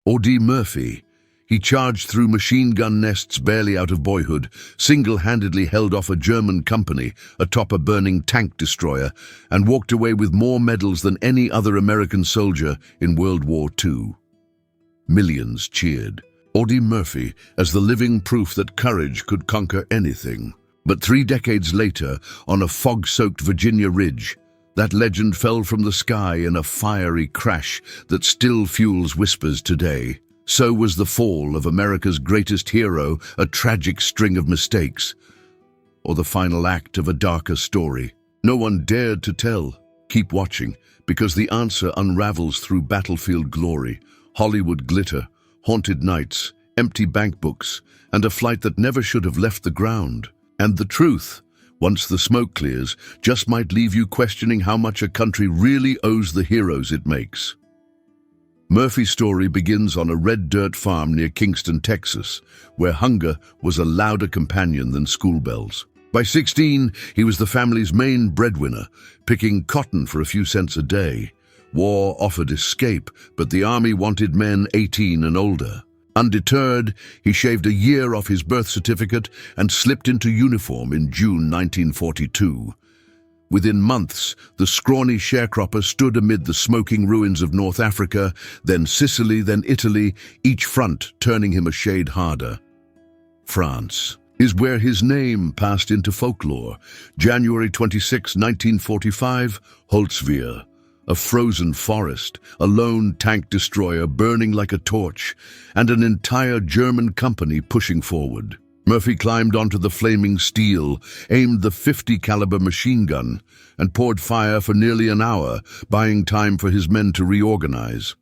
Audie Murphy. He charged through machine gun nests barely out of boyhood, single-handedly held off a German company atop a burning tank destroyer, and walked away with more medals than any other American soldier in World War II. Millions cheered Audie Murphy as the living proof that courage could conquer anything. But 3 decades later, on a fog-soaked Virginia ridge, that legend fell from the sky in a fiery crash that still fuels whispers today. So was the fall of America's greatest hero a tragic string of mistakes, or the final act of a darker story? No one dared to tell. Keep watching, because the answer unravels through battlefield glory, Hollywood glitter, haunted nights, empty bankbooks, and a flight that never should have left the ground. And the truth, once the smoke clears, just might leave you questioning how much a country really owes the heroes it makes. Murphy's story begins on a red dirt farm near Kingston, Texas, where hunger was a louder companion than school bells. By 16, he was the family's main breadwinner, picking cotton for a few cents a day. War offered escape, but the army wanted men 18 and older. Undeterred, he shaved a year off his birth certificate and slipped into uniform in June 1942. Within months, the scrawny sharecropper stood amid the smoking ruins of North Africa, then Sicily, then Italy, each front turning him a shade harder. France is where his name passed into folklore. January 26, 1945, Holzwihr. A frozen forest, a lone tank destroyer burning like a torch, and an entire German company pushing forward. Murphy climbed onto the flaming steel, aimed the .50 caliber machine gun, and poured fire for nearly an hour, buying time for his men to reorganize.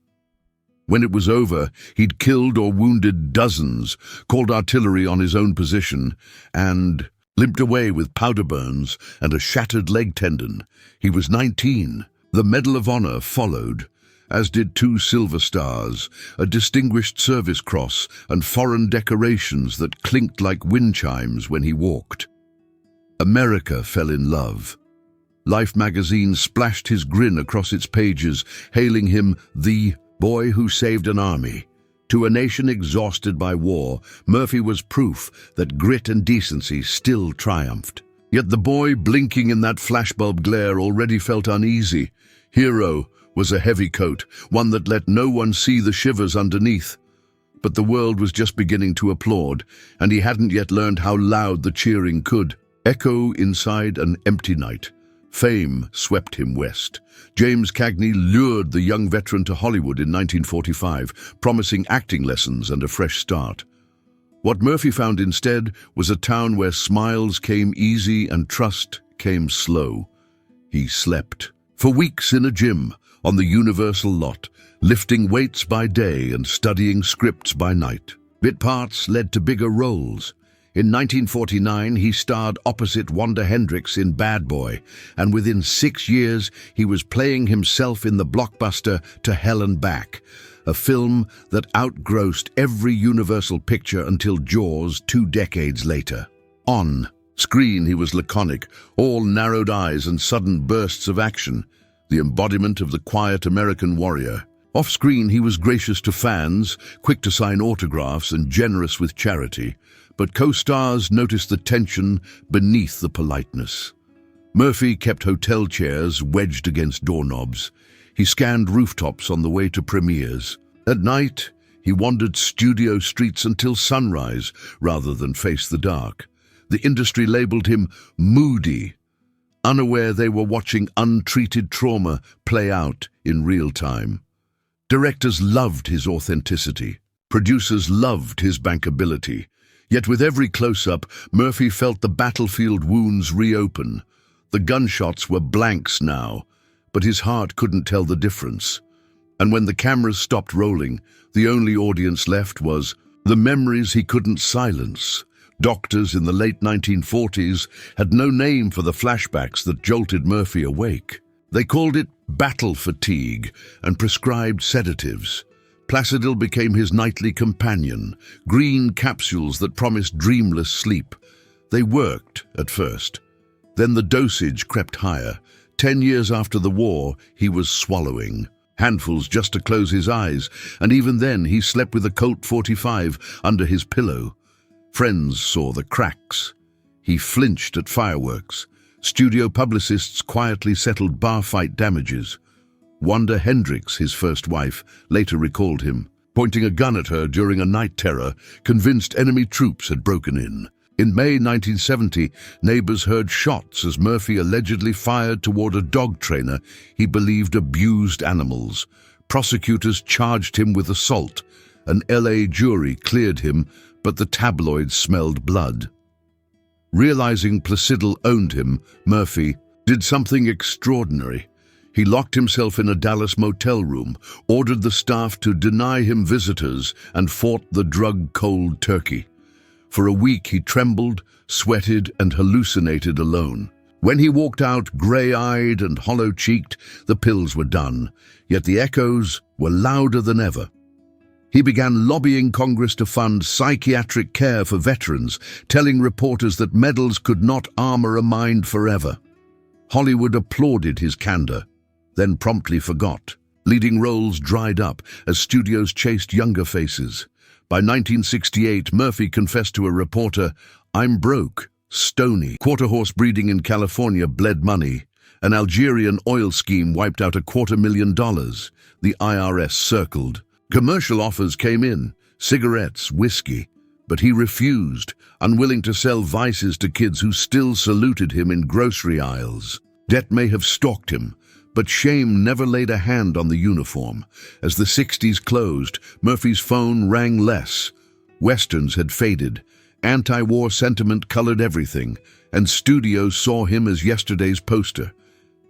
When it was over, he'd killed or wounded dozens, called artillery on his own position, and limped away with powder burns and a shattered leg tendon. He was 19. The Medal of Honor followed, as did 2 Silver Stars, a Distinguished Service Cross, and foreign decorations that clinked like wind chimes when he walked. America fell in love. Life magazine splashed his grin across its pages, hailing him the boy who saved an army. To a nation exhausted by war, Murphy was proof that grit and decency still triumphed. Yet the boy blinking in that flashbulb glare already felt uneasy. Hero was a heavy coat, one that let no one see the shivers underneath. But the world was just beginning to applaud, and he hadn't yet learned how loud the cheering could echo inside an empty night. Fame swept him west. James Cagney lured the young veteran to Hollywood in 1945, promising acting lessons and a fresh start. What Murphy found instead was a town where smiles came easy and trust came slow. He slept for weeks in a gym on the Universal lot, lifting weights by day and studying scripts by night. Bit parts led to bigger roles. In 1949, he starred opposite Wanda Hendricks in Bad Boy, and within 6 years, he was playing himself in the blockbuster To Hell and Back, a film that outgrossed every Universal picture until Jaws 2 decades later. On screen, he was laconic, all narrowed eyes and sudden bursts of action, the embodiment of the quiet American warrior. Off-screen, he was gracious to fans, quick to sign autographs and generous with charity, but co-stars noticed the tension beneath the politeness. Murphy kept hotel chairs wedged against doorknobs. He scanned rooftops on the way to premieres. At night, he wandered studio streets until sunrise rather than face the dark. The industry labeled him moody, unaware they were watching untreated trauma play out in real time. Directors loved his authenticity. Producers loved his bankability. Yet with every close-up, Murphy felt the battlefield wounds reopen. The gunshots were blanks now, but his heart couldn't tell the difference. And when the cameras stopped rolling, the only audience left was the memories he couldn't silence. Doctors in the late 1940s had no name for the flashbacks that jolted Murphy awake. They called it battle fatigue and prescribed sedatives. Placidil became his nightly companion, green capsules that promised dreamless sleep. They worked at first. Then the dosage crept higher. 10 years after the war, he was swallowing handfuls just to close his eyes, and even then he slept with a Colt 45 under his pillow. Friends saw the cracks. He flinched at fireworks. Studio publicists quietly settled bar fight damages. Wanda Hendricks, his first wife, later recalled him, pointing a gun at her during a night terror, convinced enemy troops had broken in. In May 1970, neighbors heard shots as Murphy allegedly fired toward a dog trainer he believed abused animals. Prosecutors charged him with assault. An LA jury cleared him, but the tabloids smelled blood. Realizing Placidel owned him, Murphy did something extraordinary. He locked himself in a Dallas motel room, ordered the staff to deny him visitors, and fought the drug cold turkey. For a week he trembled, sweated, and hallucinated alone. When he walked out, gray-eyed and hollow-cheeked, the pills were done, yet the echoes were louder than ever. He began lobbying Congress to fund psychiatric care for veterans, telling reporters that medals could not armor a mind forever. Hollywood applauded his candor, then promptly forgot. Leading roles dried up as studios chased younger faces. By 1968, Murphy confessed to a reporter, "I'm broke, stony." Quarter-horse breeding in California bled money. An Algerian oil scheme wiped out $250,000. The IRS circled. Commercial offers came in, cigarettes, whiskey, but he refused, unwilling to sell vices to kids who still saluted him in grocery aisles. Debt may have stalked him, but shame never laid a hand on the uniform. As the 60s closed, Murphy's phone rang less. Westerns had faded. Anti-war sentiment colored everything, and studios saw him as yesterday's poster,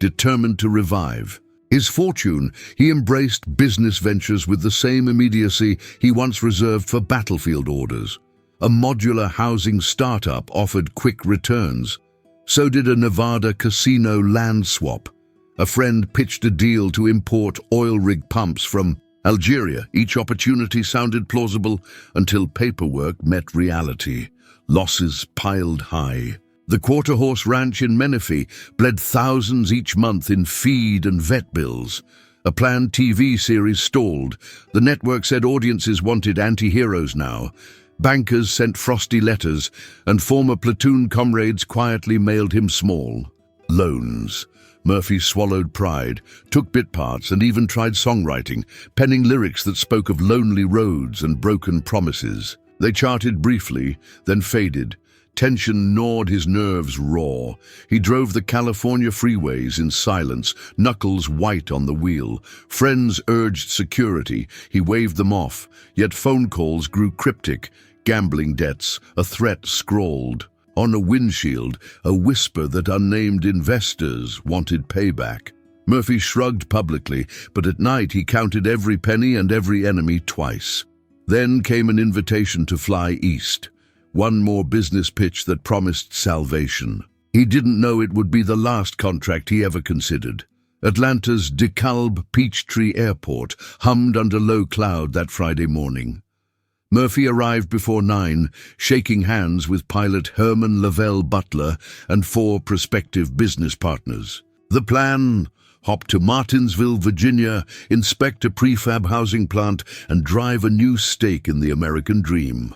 determined to revive. His fortune, he embraced business ventures with the same immediacy he once reserved for battlefield orders. A modular housing startup offered quick returns. So did a Nevada casino land swap. A friend pitched a deal to import oil rig pumps from Algeria. Each opportunity sounded plausible until paperwork met reality. Losses piled high. The quarter-horse ranch in Menifee bled thousands each month in feed and vet bills. A planned TV series stalled. The network said audiences wanted anti-heroes now. Bankers sent frosty letters, and former platoon comrades quietly mailed him small loans. Murphy swallowed pride, took bit parts, and even tried songwriting, penning lyrics that spoke of lonely roads and broken promises. They charted briefly, then faded. Tension gnawed his nerves raw. He drove the California freeways in silence, knuckles white on the wheel. Friends urged security. He waved them off, yet phone calls grew cryptic. Gambling debts, a threat scrawled. On a windshield, a whisper that unnamed investors wanted payback. Murphy shrugged publicly, but at night he counted every penny and every enemy twice. Then came an invitation to fly east. One more business pitch that promised salvation. He didn't know it would be the last contract he ever considered. Atlanta's DeKalb Peachtree Airport hummed under low cloud that Friday morning. Murphy arrived before 9, shaking hands with pilot Herman Lavelle Butler and 4 prospective business partners. The plan? Hop to Martinsville, Virginia, inspect a prefab housing plant, and drive a new stake in the American dream.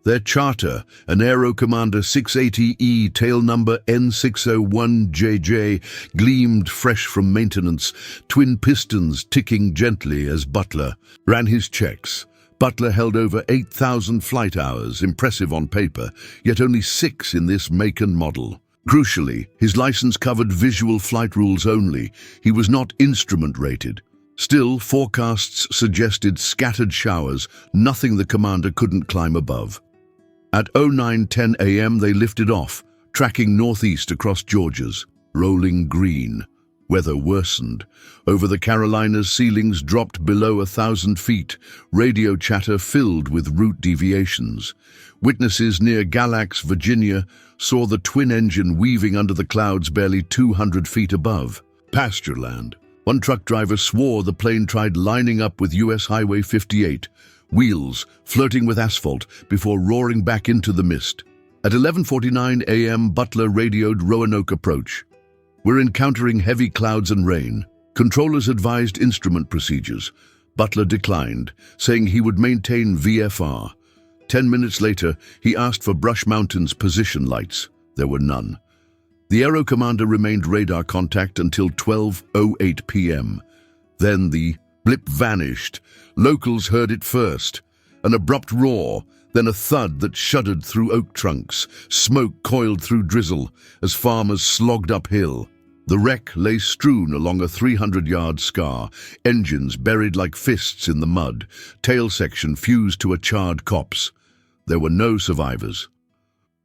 Their charter, an Aero Commander 680E tail number N601JJ, gleamed fresh from maintenance, twin pistons ticking gently as Butler ran his checks. Butler held over 8,000 flight hours, impressive on paper, yet only 6 in this make and model. Crucially, his license covered visual flight rules only. He was not instrument rated. Still, forecasts suggested scattered showers, nothing the commander couldn't climb above. At 09:10 a.m. they lifted off, tracking northeast across Georgia's rolling green. Weather worsened. Over the Carolinas, ceilings dropped below 1,000 feet. Radio chatter filled with route deviations. Witnesses near Galax, Virginia, saw the twin engine weaving under the clouds barely 200 feet above. Pasture land. One truck driver swore the plane tried lining up with U.S. Highway 58, wheels flirting with asphalt before roaring back into the mist. At 11:49 a.m., Butler radioed Roanoke approach. "We're encountering heavy clouds and rain. Controllers advised instrument procedures. Butler declined, saying he would maintain VFR. 10 minutes later, he asked for Brush Mountain's position lights. There were none. The Aero Commander remained radar contact until 12:08 p.m. Then the blip vanished. Locals heard it first. An abrupt roar, then a thud that shuddered through oak trunks. Smoke coiled through drizzle as farmers slogged uphill. The wreck lay strewn along a 300-yard scar, engines buried like fists in the mud, tail section fused to a charred copse. There were no survivors.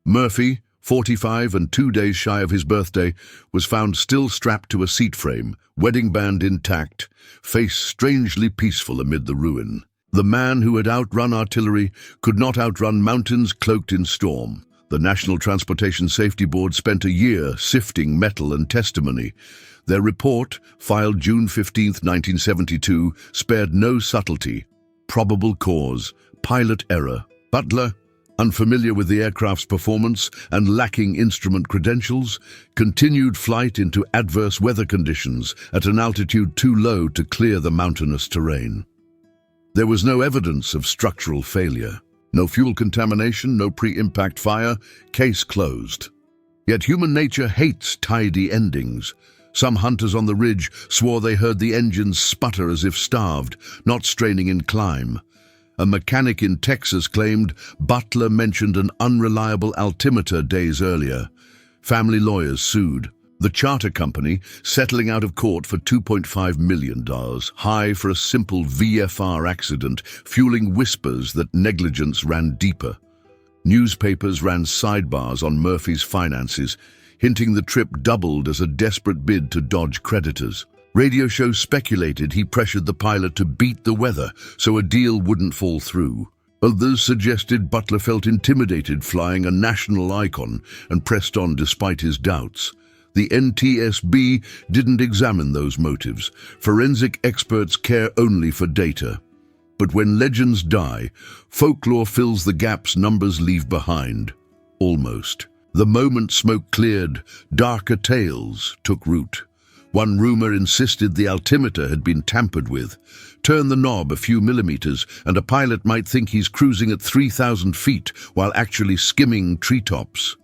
Murphy, 45 and 2 days shy of his birthday, was found still strapped to a seat frame, wedding band intact, face strangely peaceful amid the ruin. The man who had outrun artillery could not outrun mountains cloaked in storm. The National Transportation Safety Board spent a year sifting metal and testimony. Their report, filed June 15, 1972, spared no subtlety. Probable cause, pilot error. Butler, unfamiliar with the aircraft's performance and lacking instrument credentials, continued flight into adverse weather conditions at an altitude too low to clear the mountainous terrain. There was no evidence of structural failure. No fuel contamination, no pre-impact fire, case closed. Yet human nature hates tidy endings. Some hunters on the ridge swore they heard the engines sputter as if starved, not straining in climb. A mechanic in Texas claimed Butler mentioned an unreliable altimeter days earlier. Family lawyers sued. The charter company, settling out of court for $2.5 million, high for a simple VFR accident, fueling whispers that negligence ran deeper. Newspapers ran sidebars on Murphy's finances, hinting the trip doubled as a desperate bid to dodge creditors. Radio shows speculated he pressured the pilot to beat the weather so a deal wouldn't fall through. Others suggested Butler felt intimidated flying a national icon and pressed on despite his doubts. The NTSB didn't examine those motives. Forensic experts care only for data. But when legends die, folklore fills the gaps numbers leave behind. Almost. The moment smoke cleared, darker tales took root. One rumor insisted the altimeter had been tampered with. Turn the knob a few millimeters and a pilot might think he's cruising at 3,000 feet while actually skimming treetops.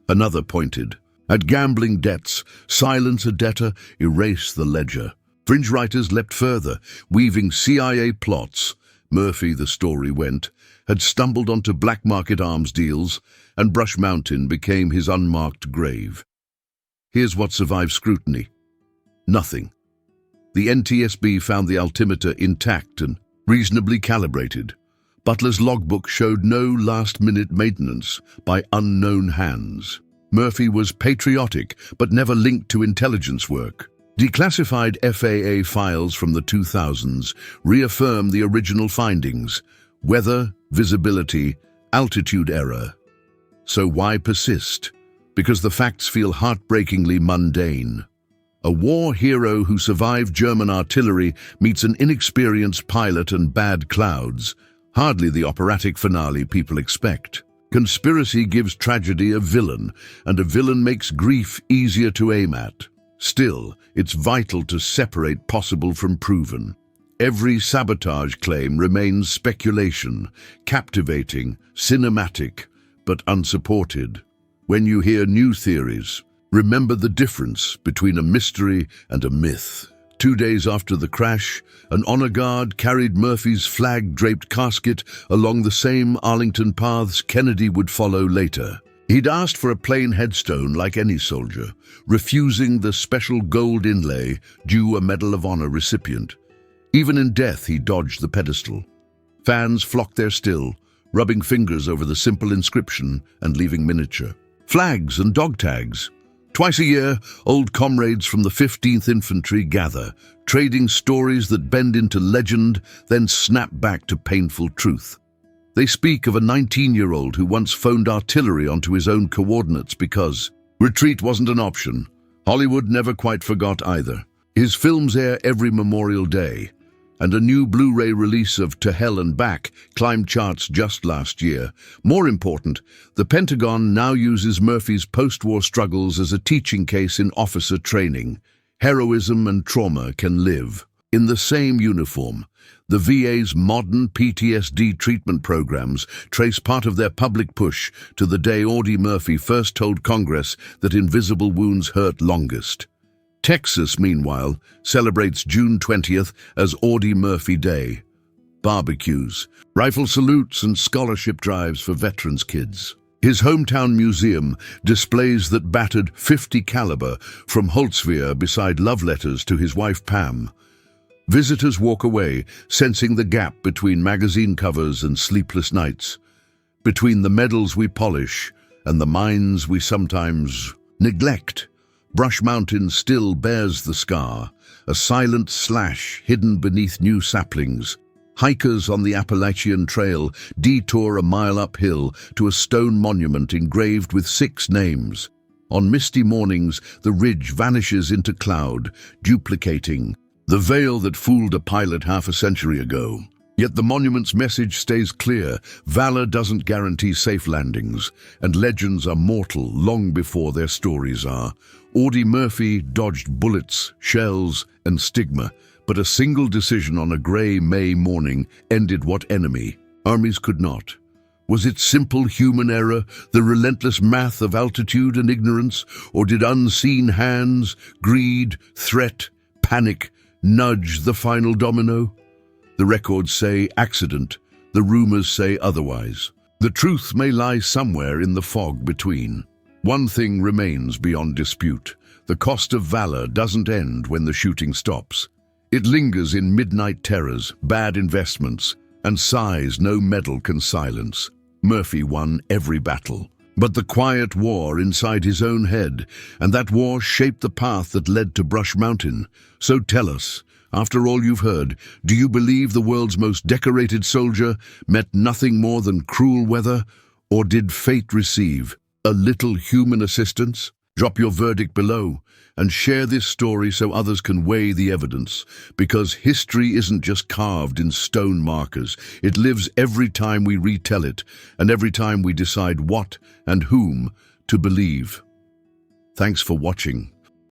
Another pointed. At gambling debts, silence a debtor, erase the ledger. Fringe writers leapt further, weaving CIA plots. Murphy, the story went, had stumbled onto black market arms deals, and Brush Mountain became his unmarked grave. Here's what survived scrutiny. Nothing. The NTSB found the altimeter intact and reasonably calibrated. Butler's logbook showed no last-minute maintenance by unknown hands. Murphy was patriotic, but never linked to intelligence work. Declassified FAA files from the 2000s reaffirm the original findings: weather, visibility, altitude error. So why persist? Because the facts feel heartbreakingly mundane. A war hero who survived German artillery meets an inexperienced pilot and bad clouds. Hardly the operatic finale people expect. Conspiracy gives tragedy a villain, and a villain makes grief easier to aim at. Still, it's vital to separate possible from proven. Every sabotage claim remains speculation, captivating, cinematic, but unsupported. When you hear new theories, remember the difference between a mystery and a myth. 2 days after the crash, an honor guard carried Murphy's flag-draped casket along the same Arlington paths Kennedy would follow later. He'd asked for a plain headstone like any soldier, refusing the special gold inlay due a Medal of Honor recipient. Even in death, he dodged the pedestal. Fans flocked there still, rubbing fingers over the simple inscription and leaving miniature. Flags and dog tags. Twice a year, old comrades from the 15th Infantry gather, trading stories that bend into legend, then snap back to painful truth. They speak of a 19-year-old who once phoned artillery onto his own coordinates because retreat wasn't an option. Hollywood never quite forgot either. His films air every Memorial Day, and a new Blu-ray release of To Hell and Back climbed charts just last year. More important, the Pentagon now uses Murphy's post-war struggles as a teaching case in officer training. heroism and trauma can live in the same uniform. The VA's modern PTSD treatment programs trace part of their public push to the day Audie Murphy first told Congress that invisible wounds hurt longest. Texas, meanwhile, celebrates June 20th as Audie Murphy Day. Barbecues, rifle salutes and scholarship drives for veterans' kids. His hometown museum displays that battered .50 caliber from Holtzwehr beside love letters to his wife Pam. Visitors walk away, sensing the gap between magazine covers and sleepless nights, between the medals we polish and the minds we sometimes neglect. Brush Mountain still bears the scar, a silent slash hidden beneath new saplings. Hikers on the Appalachian Trail detour a mile uphill to a stone monument engraved with 6 names. On misty mornings, the ridge vanishes into cloud, duplicating the veil that fooled a pilot half a century ago. Yet the monument's message stays clear: valor doesn't guarantee safe landings, and legends are mortal long before their stories are. Audie Murphy dodged bullets, shells, and stigma, but a single decision on a grey May morning ended what enemy armies could not. Was it simple human error, the relentless math of altitude and ignorance, or did unseen hands, greed, threat, panic nudge the final domino? The records say accident, the rumors say otherwise. The truth may lie somewhere in the fog between. One thing remains beyond dispute: the cost of valor doesn't end when the shooting stops. It lingers in midnight terrors, bad investments, and sighs no medal can silence. Murphy won every battle, but the quiet war inside his own head, and that war shaped the path that led to Brush Mountain. So tell us, after all you've heard, do you believe the world's most decorated soldier met nothing more than cruel weather, or did fate receive a little human assistance? Drop your verdict below and share this story so others can weigh the evidence, because history isn't just carved in stone markers. It lives every time we retell it, and every time we decide what and whom to believe. Thanks for watching.